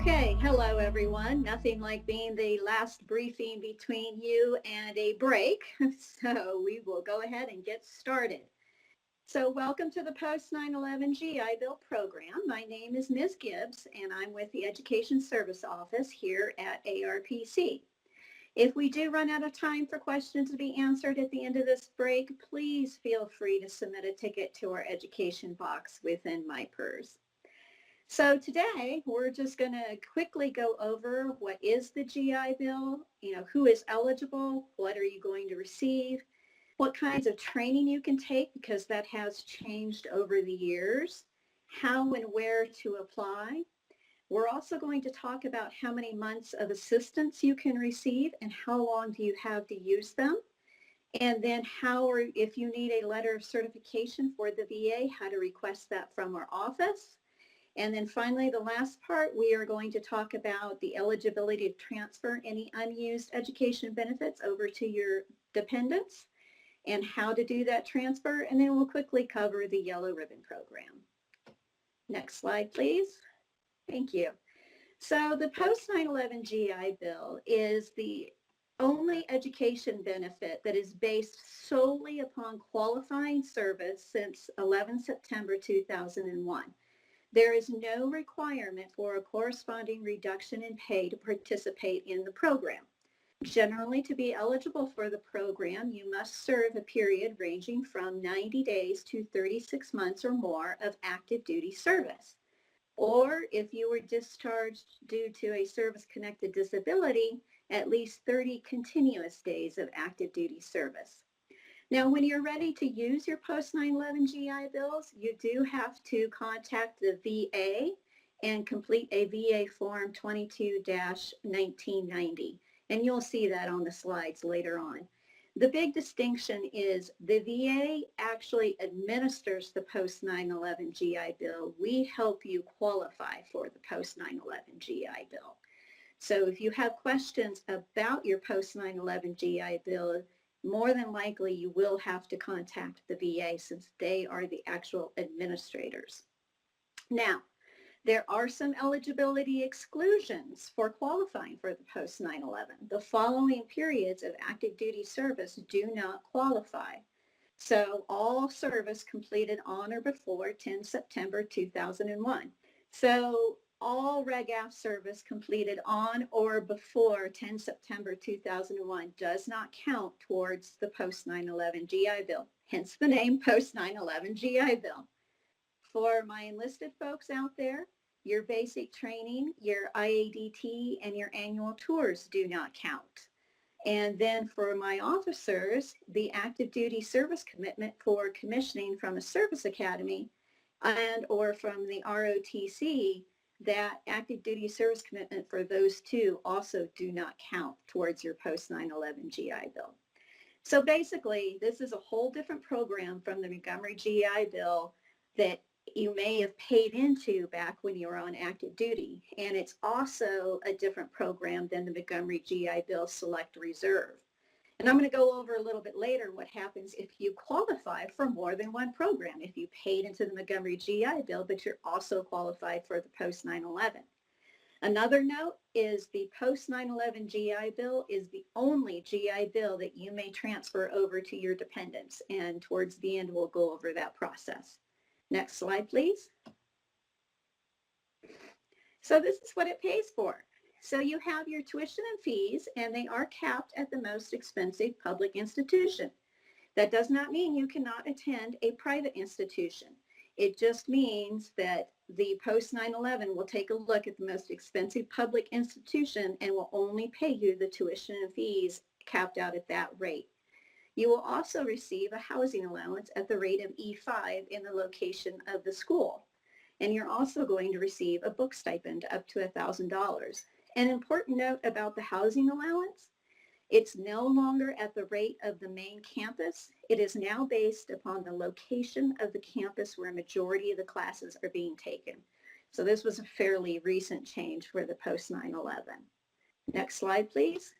Okay, hello everyone. Nothing like being the last briefing between you and a break. So we will go ahead and get started. So welcome to the Post 9/11 GI Bill program. My name is Ms. Gibbs and I'm with the Education Service Office here at ARPC. If we do run out of time for questions to be answered at the end of this break, please feel free to submit a ticket to our education box within my PERS. So today we're just going to quickly go over what is the GI Bill, who is eligible, what are you going to receive, what kinds of training you can take because that has changed over the years, how and where to apply. We're also going to talk about how many months of assistance you can receive and how long do you have to use them. And then how, or if you need a letter of certification for the VA, how to request that from our office. And then finally, the last part, we are going to talk about the eligibility to transfer any unused education benefits over to your dependents and how to do that transfer. And then we'll quickly cover the Yellow Ribbon Program. Next slide, please. Thank you. So the post 9/11 GI Bill is the only education benefit that is based solely upon qualifying service since 11 September 2001. There is no requirement for a corresponding reduction in pay to participate in the program. Generally, to be eligible for the program, you must serve a period ranging from 90 days to 36 months or more of active duty service. Or if you were discharged due to a service-connected disability, at least 30 continuous days of active duty service. Now, when you're ready to use your post 9/11 GI Bills, you do have to contact the VA and complete a VA Form 22-1990. And you'll see that on the slides later on. The big distinction is the VA actually administers the post 9/11 GI Bill. We help you qualify for the post 9/11 GI Bill. So if you have questions about your post 9/11 GI Bill, more than likely you will have to contact the VA since they are the actual administrators. Now, there are some eligibility exclusions for qualifying for the post 9/11. The following periods of active duty service do not qualify. So all service completed on or before 10 September 2001. So all Reg-AF service completed on or before 10 September 2001 does not count towards the post 9/11 GI Bill, hence the name post 9/11 GI Bill. For my enlisted folks out there, your basic training, your IADT, and your annual tours do not count. And then for my officers, the active duty service commitment for commissioning from a service academy and or from the ROTC, that active duty service commitment for those two also do not count towards your post 9/11 GI Bill. So basically, this is a whole different program from the Montgomery GI Bill that you may have paid into back when you were on active duty. And it's also a different program than the Montgomery GI Bill Select Reserve. And I'm going to go over a little bit later what happens if you qualify for more than one program. If you paid into the Montgomery GI Bill, but you're also qualified for the post 9/11. Another note is the post 9/11 GI Bill is the only GI Bill that you may transfer over to your dependents. And towards the end, we'll go over that process. Next slide, please. So this is what it pays for. So you have your tuition and fees, and they are capped at the most expensive public institution. That does not mean you cannot attend a private institution. It just means that the post 9/11 will take a look at the most expensive public institution and will only pay you the tuition and fees capped out at that rate. You will also receive a housing allowance at the rate of E5 in the location of the school. And you're also going to receive a book stipend up to $1,000. An important note about the housing allowance, it's no longer at the rate of the main campus. It is now based upon the location of the campus where a majority of the classes are being taken. So this was a fairly recent change for the post 9/11. Next slide, please.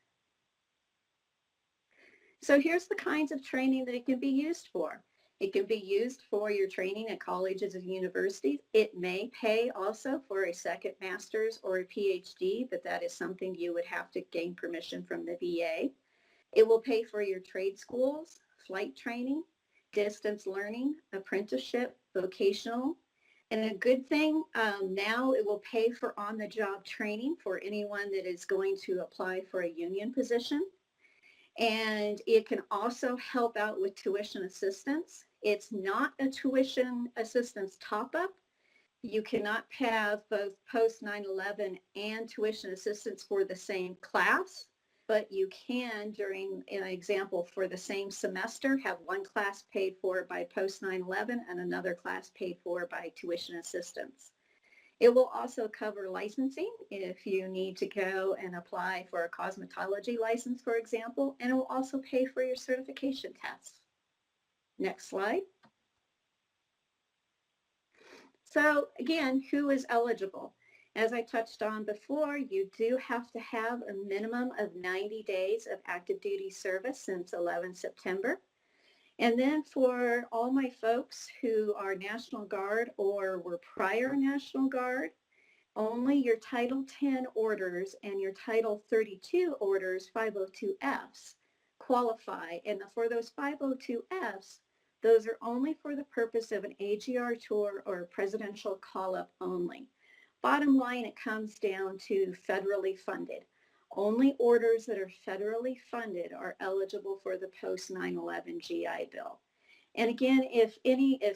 So here's the kinds of training that it can be used for. It can be used for your training at colleges and universities. It may pay also for a second master's or a PhD, but that is something you would have to gain permission from the VA. It will pay for your trade schools, flight training, distance learning, apprenticeship, vocational. And a good thing, now it will pay for on-the-job training for anyone that is going to apply for a union position. And it can also help out with tuition assistance. It's not a tuition assistance top-up. You cannot have both post 9/11 and tuition assistance for the same class, but you can, during an example for the same semester, have one class paid for by post 9/11 and another class paid for by tuition assistance. It will also cover licensing if you need to go and apply for a cosmetology license, for example, and it will also pay for your certification tests. Next slide. So again, who is eligible? As I touched on before, you do have to have a minimum of 90 days of active duty service since 11 September. And then for all my folks who are National Guard or were prior National Guard, only your Title 10 orders and your Title 32 orders, 502Fs, qualify. And for those 502Fs, those are only for the purpose of an AGR tour or presidential call-up only. Bottom line, it comes down to federally funded. Only orders that are federally funded are eligible for the post 9/11 GI Bill. And again, if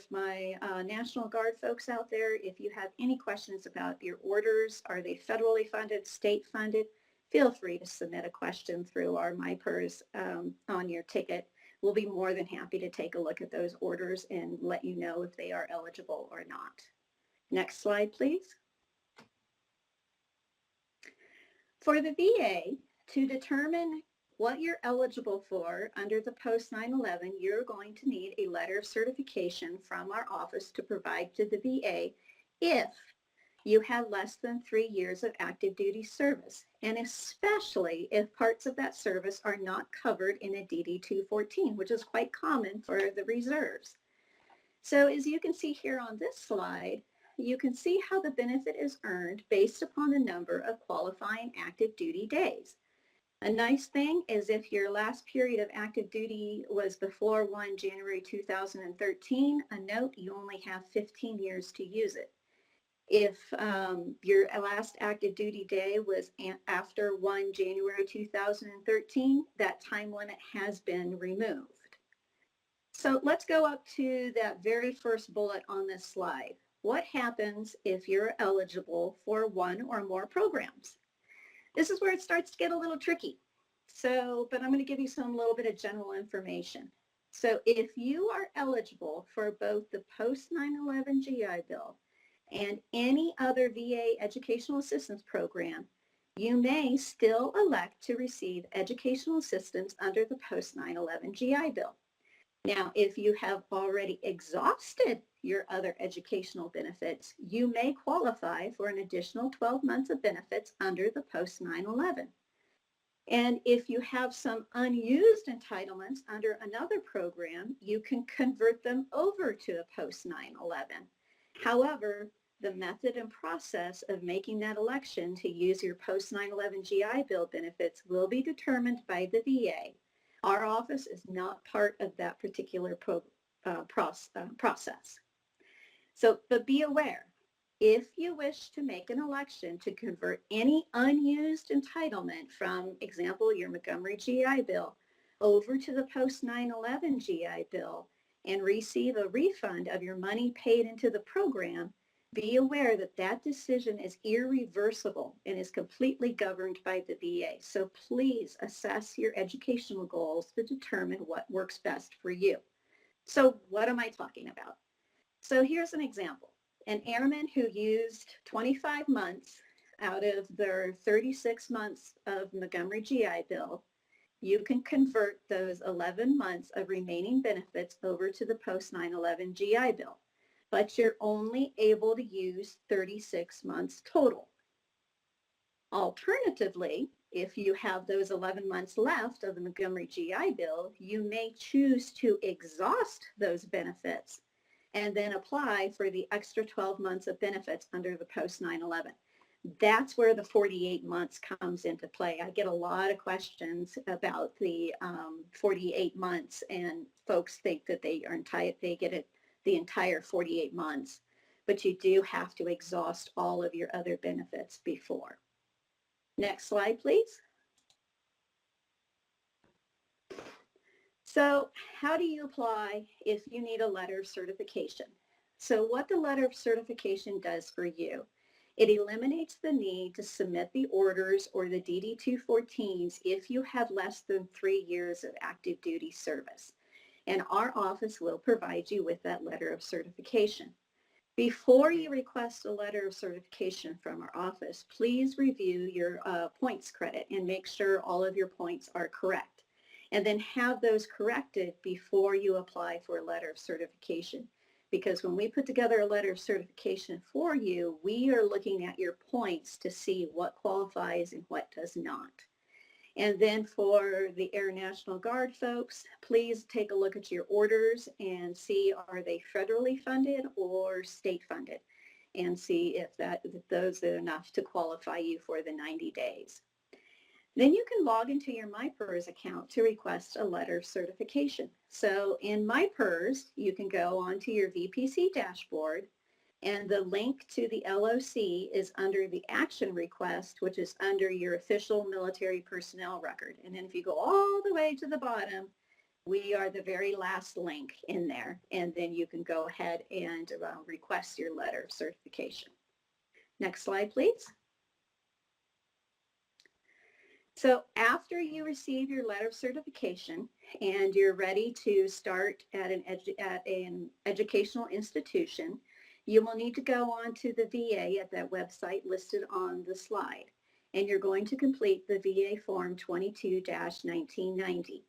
my National Guard folks out there, if you have any questions about your orders, are they federally funded, state funded, feel free to submit a question through our MyPERS on your ticket. We'll be more than happy to take a look at those orders and let you know if they are eligible or not. Next slide, please. For the VA, to determine what you're eligible for under the post 9/11, you're going to need a letter of certification from our office to provide to the VA if you have less than 3 years of active duty service, and especially if parts of that service are not covered in a DD 214, which is quite common for the reserves. So as you can see here on this slide, you can see how the benefit is earned based upon the number of qualifying active duty days. A nice thing is if your last period of active duty was before 1 January 2013, a note, you only have 15 years to use it. If your last active duty day was after 1 January 2013, that time limit has been removed. So let's go up to that very first bullet on this slide. What happens if you're eligible for one or more programs? This is where it starts to get a little tricky. But I'm going to give you some little bit of general information. So if you are eligible for both the post 9/11 GI Bill and any other VA educational assistance program, you may still elect to receive educational assistance under the post 9/11 GI Bill. Now, if you have already exhausted your other educational benefits, you may qualify for an additional 12 months of benefits under the post 9/11. And if you have some unused entitlements under another program, you can convert them over to a post 9/11. However, the method and process of making that election to use your post 9/11 GI Bill benefits will be determined by the VA. Our office is not part of that particular process. But be aware, if you wish to make an election to convert any unused entitlement from, example, your Montgomery GI Bill over to the post 9/11 GI Bill and receive a refund of your money paid into the program, be aware that that decision is irreversible and is completely governed by the VA. So please assess your educational goals to determine what works best for you. So what am I talking about? So here's an example. An airman who used 25 months out of their 36 months of Montgomery GI Bill, you can convert those 11 months of remaining benefits over to the post 9/11 GI Bill. But you're only able to use 36 months total. Alternatively, if you have those 11 months left of the Montgomery GI Bill, you may choose to exhaust those benefits and then apply for the extra 12 months of benefits under the post 9/11. That's where the 48 months comes into play. I get a lot of questions about the 48 months, and folks think that they get it the entire 48 months, but you do have to exhaust all of your other benefits before. Next slide, please. So how do you apply if you need a letter of certification? So what the letter of certification does for you, it eliminates the need to submit the orders or the DD-214s if you have less than 3 years of active duty service. And our office will provide you with that letter of certification. Before you request a letter of certification from our office, please review your points credit and make sure all of your points are correct. And then have those corrected before you apply for a letter of certification. Because when we put together a letter of certification for you, we are looking at your points to see what qualifies and what does not. And then for the Air National Guard folks, please take a look at your orders and see, are they federally funded or state funded, and see if those are enough to qualify you for the 90 days. Then you can log into your MyPERS account to request a letter of certification. So in MyPERS, you can go onto your VPC dashboard, and the link to the LOC is under the action request, which is under your official military personnel record. And then if you go all the way to the bottom, we are the very last link in there. And then you can go ahead and request your letter of certification. Next slide, please. So after you receive your letter of certification and you're ready to start at an educational institution, you will need to go on to the VA at that website listed on the slide, and you're going to complete the VA Form 22-1990.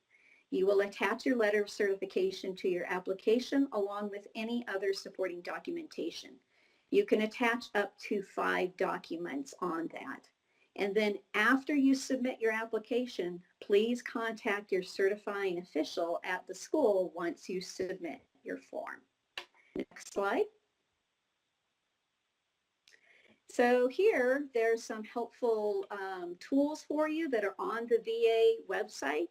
You will attach your letter of certification to your application along with any other supporting documentation. You can attach up to 5 documents on that. And then after you submit your application, please contact your certifying official at the school once you submit your form. Next slide. So here, there's some helpful tools for you that are on the VA website.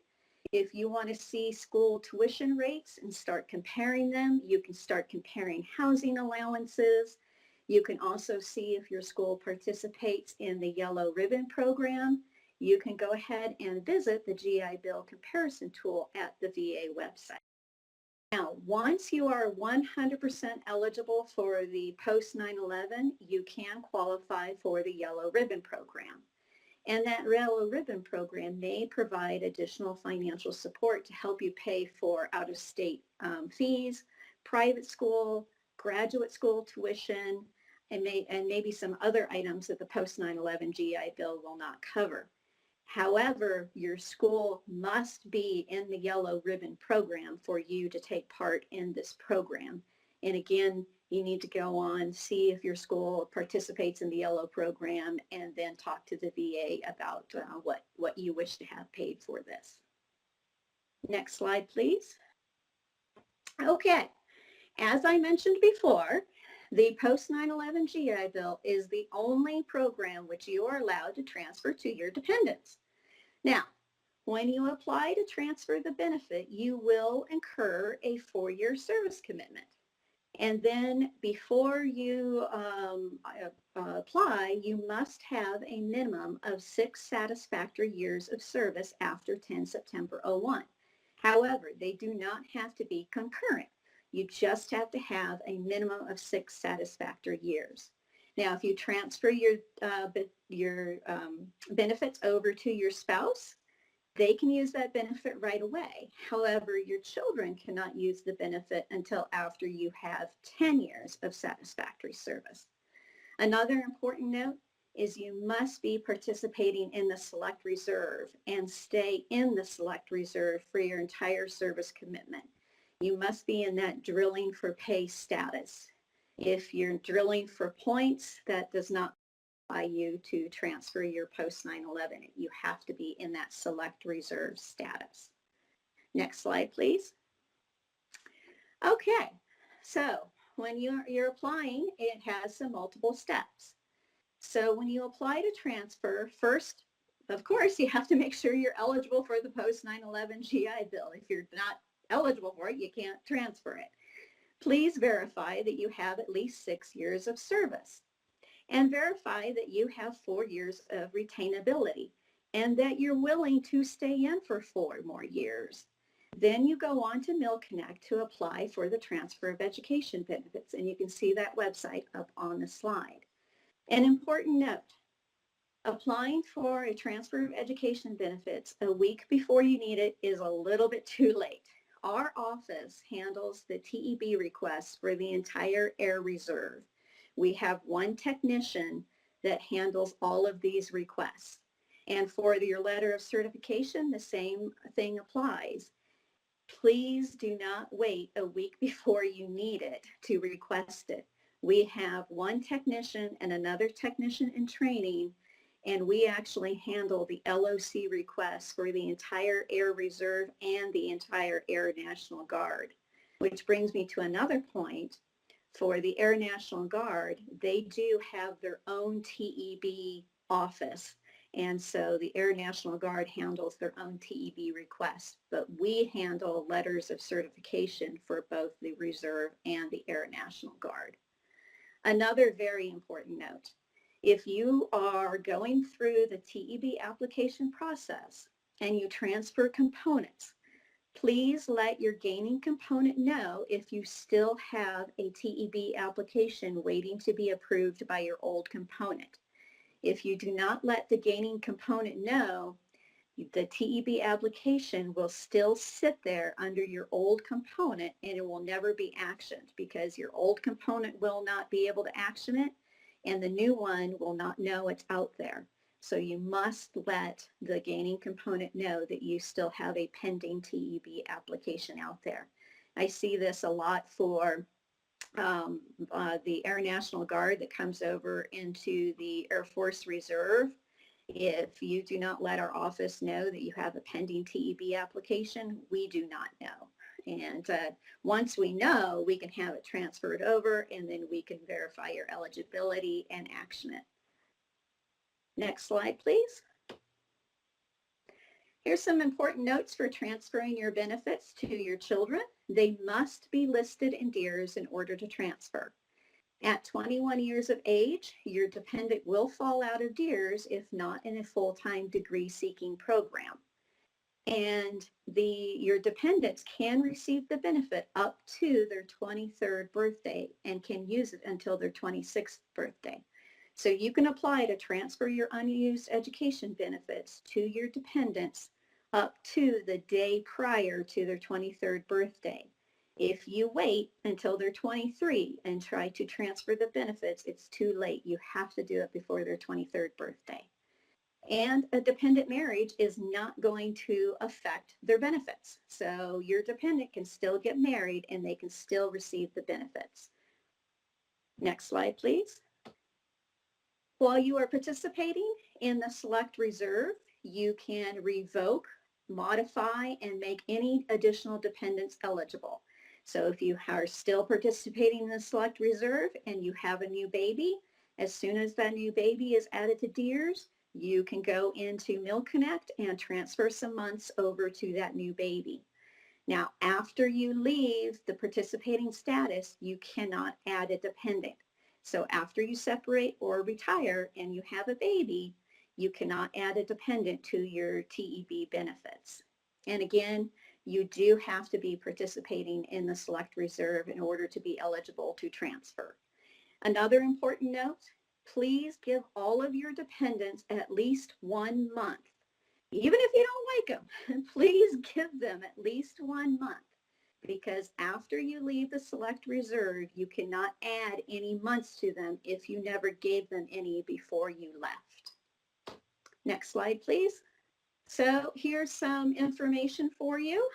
If you want to see school tuition rates and start comparing them, you can start comparing housing allowances. You can also see if your school participates in the Yellow Ribbon program. You can go ahead and visit the GI Bill comparison tool at the VA website. Now, once you are 100% eligible for the post 9/11, you can qualify for the Yellow Ribbon program. And that Yellow Ribbon program may provide additional financial support to help you pay for out-of-state fees, private school, graduate school tuition, and maybe some other items that the post 9/11 GI Bill will not cover. However, your school must be in the Yellow Ribbon program for you to take part in this program. And again, you need to go on, see if your school participates in the Yellow program, and then talk to the VA about what you wish to have paid for this. Next slide, please. Okay, as I mentioned before, the post 9/11 GI Bill is the only program which you are allowed to transfer to your dependents. Now, when you apply to transfer the benefit, you will incur a 4-year service commitment. And then before you apply, you must have a minimum of 6 satisfactory years of service after 10 September 01. However, they do not have to be concurrent. You just have to have a minimum of 6 satisfactory years. Now, if you transfer your benefits over to your spouse, they can use that benefit right away. However, your children cannot use the benefit until after you have 10 years of satisfactory service. Another important note is you must be participating in the Select Reserve and stay in the Select Reserve for your entire service commitment. You must be in that drilling for pay status. If you're drilling for points, that does not you to transfer your post 9/11. You have to be in that select reserve status. Next slide, please. Okay, so when you're applying, it has some multiple steps. So when you apply to transfer, first, of course, you have to make sure you're eligible for the post 9/11 GI Bill. If you're not eligible for it, you can't transfer it. Please verify that you have at least 6 years of service, and verify that you have 4 years of retainability and that you're willing to stay in for 4 more years. Then you go on to MilConnect to apply for the transfer of education benefits, and you can see that website up on the slide. An important note, applying for a transfer of education benefits a week before you need it is a little bit too late. Our office handles the TEB requests for the entire Air Reserve. We have one technician that handles all of these requests. And for your letter of certification, the same thing applies. Please do not wait a week before you need it to request it. We have one technician and another technician in training, and we actually handle the LOC requests for the entire Air Reserve and the entire Air National Guard. Which brings me to another point. For the Air National Guard, they do have their own TEB office. And so the Air National Guard handles their own TEB requests, but we handle letters of certification for both the Reserve and the Air National Guard. Another very important note, if you are going through the TEB application process and you transfer components, please let your gaining component know if you still have a TEB application waiting to be approved by your old component. If you do not let the gaining component know, the TEB application will still sit there under your old component and it will never be actioned because your old component will not be able to action it and the new one will not know it's out there. So you must let the gaining component know that you still have a pending TEB application out there. I see this a lot for the Air National Guard that comes over into the Air Force Reserve. If you do not let our office know that you have a pending TEB application, we do not know. And once we know, we can have it transferred over and then we can verify your eligibility and action it. Next slide, please. Here's some important notes for transferring your benefits to your children. They must be listed in DEERS in order to transfer. At 21 years of age, your dependent will fall out of DEERS if not in a full-time degree-seeking program. And your dependents can receive the benefit up to their 23rd birthday and can use it until their 26th birthday. So you can apply to transfer your unused education benefits to your dependents up to the day prior to their 23rd birthday. If you wait until they're 23 and try to transfer the benefits, it's too late. You have to do it before their 23rd birthday. And a dependent marriage is not going to affect their benefits. So your dependent can still get married and they can still receive the benefits. Next slide, please. While you are participating in the Select Reserve, you can revoke, modify, and make any additional dependents eligible. So if you are still participating in the Select Reserve and you have a new baby, as soon as that new baby is added to DEERS, you can go into MilConnect and transfer some months over to that new baby. Now, after you leave the participating status, you cannot add a dependent. So after you separate or retire and you have a baby, you cannot add a dependent to your TEB benefits. And again, you do have to be participating in the Select Reserve in order to be eligible to transfer. Another important note, please give all of your dependents at least 1 month. Even if you don't like them, please give them at least 1 month. Because after you leave the Select Reserve, you cannot add any months to them if you never gave them any before you left. Next slide, please. So here's some information for you.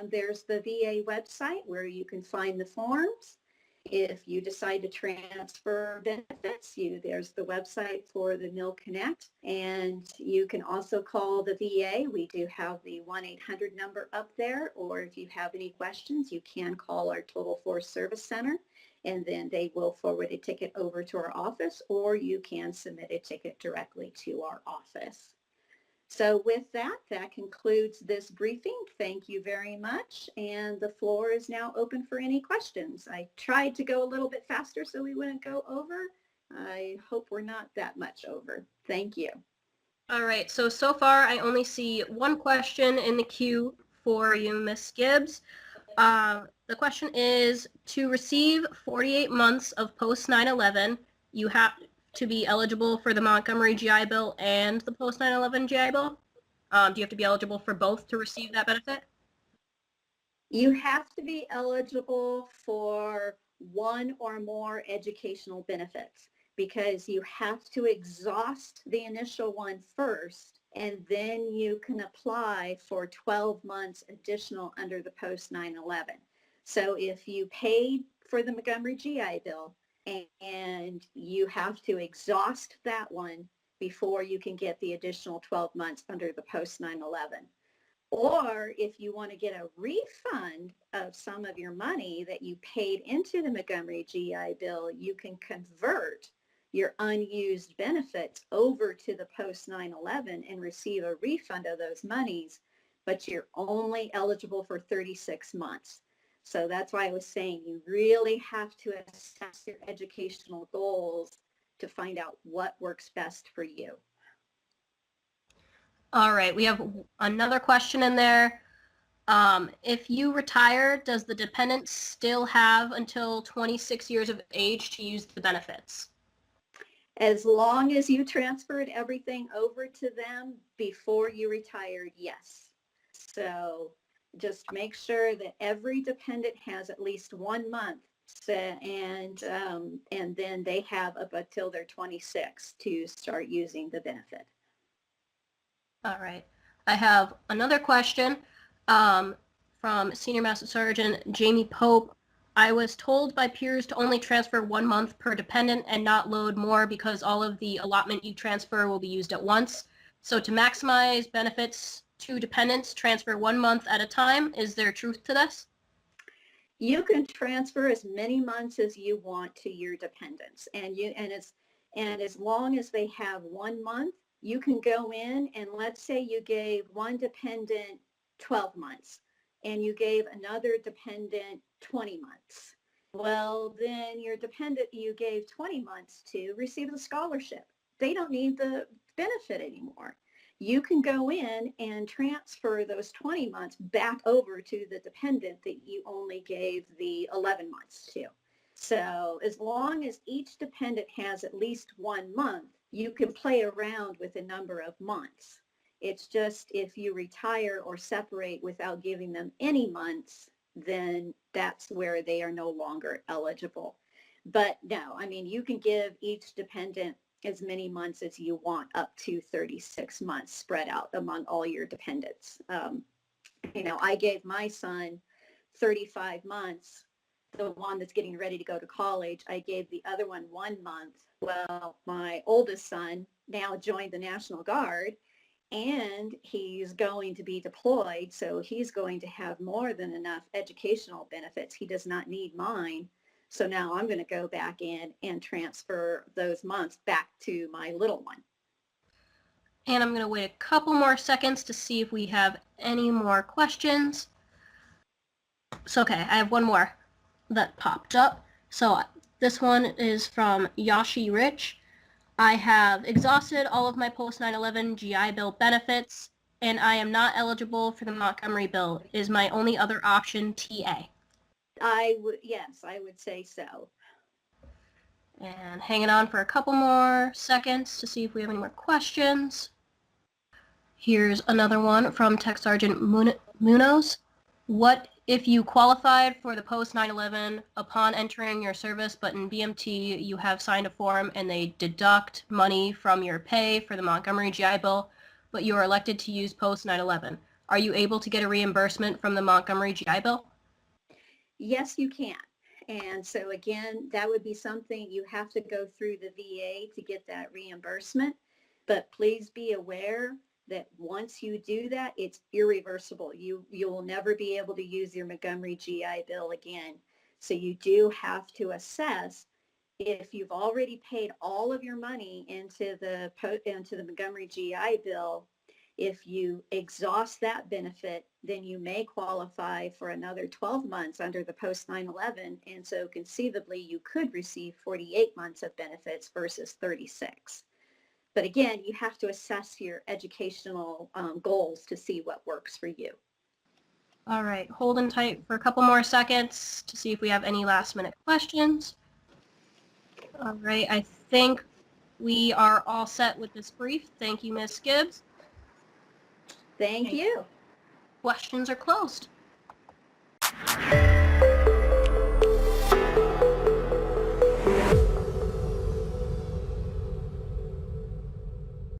There's the VA website where you can find the forms. If you decide to transfer benefits, there's the website for the Mill Connect, and you can also call the VA. We do have the 1-800 number up there, or if you have any questions, you can call our Total Force Service Center, and then they will forward a ticket over to our office, or you can submit a ticket directly to our office. So with that, that concludes this briefing. Thank you very much. And the floor is now open for any questions. I tried to go a little bit faster so we wouldn't go over. I hope we're not that much over. Thank you. All right, so far I only see one question in the queue for you, Miss Gibbs. The question is, to receive 48 months of post 9/11, you have to be eligible for the Montgomery GI Bill and the post 9/11 GI Bill? Do you have to be eligible for both to receive that benefit? You have to be eligible for one or more educational benefits because you have to exhaust the initial one first, and then you can apply for 12 months additional under the post 9/11. So if you paid for the Montgomery GI Bill and you have to exhaust that one before you can get the additional 12 months under the post 9/11. Or if you want to get a refund of some of your money that you paid into the Montgomery GI Bill, you can convert your unused benefits over to the post 9/11 and receive a refund of those monies, but you're only eligible for 36 months. So that's why I was saying you really have to assess your educational goals to find out what works best for you. All right, we have another question in there. If you retire, does the dependent still have until 26 years of age to use the benefits? As long as you transferred everything over to them before you retired, yes. So just make sure that every dependent has at least 1 month, and then they have up until they're 26 to start using the benefit. All right. I have another question from Senior Master Sergeant Jamie Pope. I was told by peers to only transfer 1 month per dependent and not load more because all of the allotment you transfer will be used at once. So to maximize benefits to dependents, transfer 1 month at a time. Is there truth to this? You can transfer as many months as you want to your dependents, and as long as they have 1 month, you can go in and let's say you gave one dependent 12 months and you gave another dependent 20 months. Well, then your dependent you gave 20 months to receives a scholarship. They don't need the benefit anymore. You can go in and transfer those 20 months back over to the dependent that you only gave the 11 months to. So as long as each dependent has at least 1 month, you can play around with a number of months. It's just if you retire or separate without giving them any months, then that's where they are no longer eligible. But no, I mean, you can give each dependent as many months as you want, up to 36 months spread out among all your dependents. I gave my son 35 months, the one that's getting ready to go to college. I gave the other one 1 month. Well, my oldest son now joined the National Guard and he's going to be deployed. So he's going to have more than enough educational benefits. He does not need mine. So now I'm going to go back in and transfer those months back to my little one. And I'm going to wait a couple more seconds to see if we have any more questions. So, okay, I have one more that popped up. So this one is from Yashi Rich. I have exhausted all of my post 9/11 GI Bill benefits, and I am not eligible for the Montgomery Bill. Is my only other option TA? Yes, I would say so. And hanging on for a couple more seconds to see if we have any more questions. Here's another one from Tech Sergeant Munoz. What if you qualified for the post 9/11 upon entering your service, but in BMT you have signed a form and they deduct money from your pay for the Montgomery GI Bill, but you are elected to use post 9/11? Are you able to get a reimbursement from the Montgomery GI Bill? Yes, you can. And so again, that would be something you have to go through the VA to get that reimbursement. But please be aware that once you do that, it's irreversible. You will never be able to use your Montgomery GI Bill again. So you do have to assess if you've already paid all of your money into the Montgomery GI Bill. If you exhaust that benefit, then you may qualify for another 12 months under the post 9/11. And so conceivably you could receive 48 months of benefits versus 36. But again, you have to assess your educational goals to see what works for you. All right, holding tight for a couple more seconds to see if we have any last minute questions. All right, I think we are all set with this brief. Thank you, Ms. Gibbs. Thank you. Questions are closed.